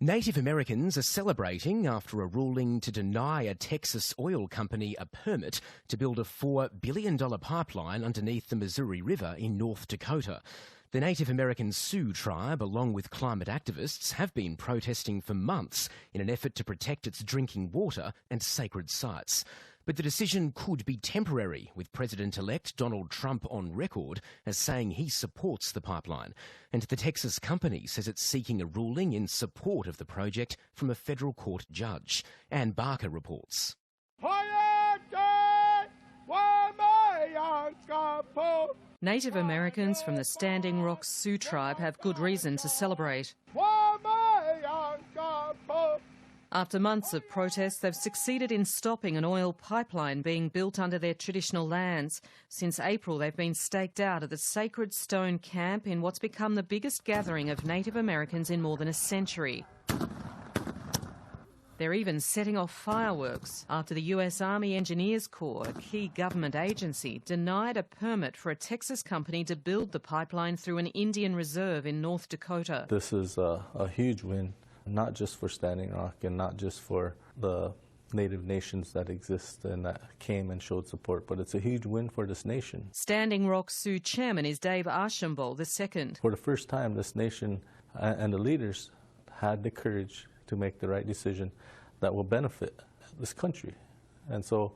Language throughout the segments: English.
Native Americans are celebrating after a ruling to deny a Texas oil company a permit to build a $4 billion pipeline underneath the Missouri River in North Dakota. The Native American Sioux tribe, along with climate activists, have been protesting for months in an effort to protect its drinking water and sacred sites. But the decision could be temporary, with President-elect Donald Trump on record as saying he supports the pipeline. And the Texas company says it's seeking a ruling in support of the project from a federal court judge. Ann Barker reports. Native Americans from the Standing Rock Sioux tribe have good reason to celebrate. After months of protests, they've succeeded in stopping an oil pipeline being built under their traditional lands. Since April, they've been staked out at the Sacred Stone Camp in what's become the biggest gathering of Native Americans in more than a century. They're even setting off fireworks after the US Army Engineers Corps, a key government agency, denied a permit for a Texas company to build the pipeline through an Indian reserve in North Dakota. This is a huge win, not just for Standing Rock and not just for the Native nations that exist and that came and showed support, but it's a huge win for this nation. Standing Rock Sioux chairman is Dave Archambault II. For the first time, this nation and the leaders had the courage to make the right decision that will benefit this country. And so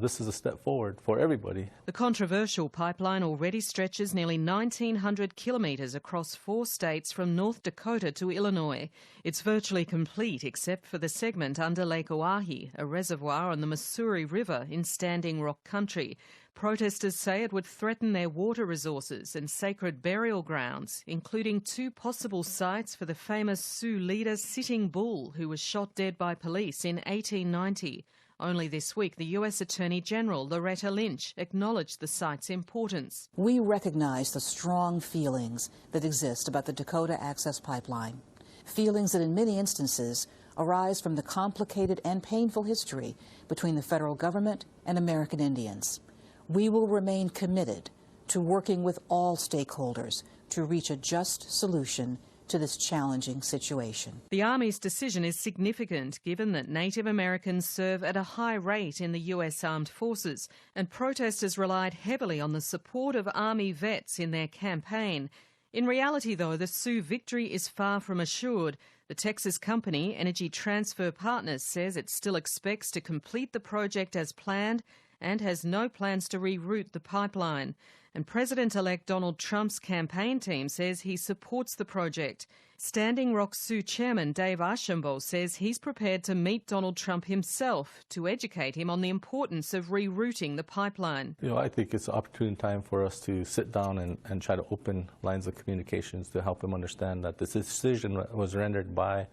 this is a step forward for everybody. The controversial pipeline already stretches nearly 1,900 kilometres across 4 states from North Dakota to Illinois. It's virtually complete except for the segment under Lake Oahe, a reservoir on the Missouri River in Standing Rock country. Protesters say it would threaten their water resources and sacred burial grounds, including 2 possible sites for the famous Sioux leader Sitting Bull, who was shot dead by police in 1890. Only this week, the US Attorney General, Loretta Lynch, acknowledged the site's importance. We recognize the strong feelings that exist about the Dakota Access Pipeline, feelings that in many instances arise from the complicated and painful history between the federal government and American Indians. We will remain committed to working with all stakeholders to reach a just solution to this challenging situation. The Army's decision is significant given that Native Americans serve at a high rate in the US Armed Forces, and protesters relied heavily on the support of Army vets in their campaign. In reality, though, the Sioux victory is far from assured. The Texas company, Energy Transfer Partners, says it still expects to complete the project as planned and has no plans to reroute the pipeline. And President-elect Donald Trump's campaign team says he supports the project. Standing Rock Sioux chairman Dave Archambault says he's prepared to meet Donald Trump himself to educate him on the importance of rerouting the pipeline. I think it's an opportune time for us to sit down and try to open lines of communications to help him understand that this decision was rendered by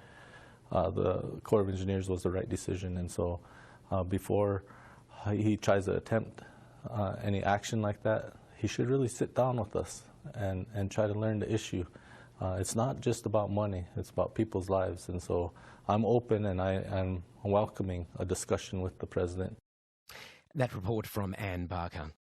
the Corps of Engineers was the right decision. And so before he tries to attempt any action like that, he should really sit down with us and try to learn the issue. It's not just about money, it's about people's lives. And so I'm open and I'm welcoming a discussion with the President. That report from Ann Barker.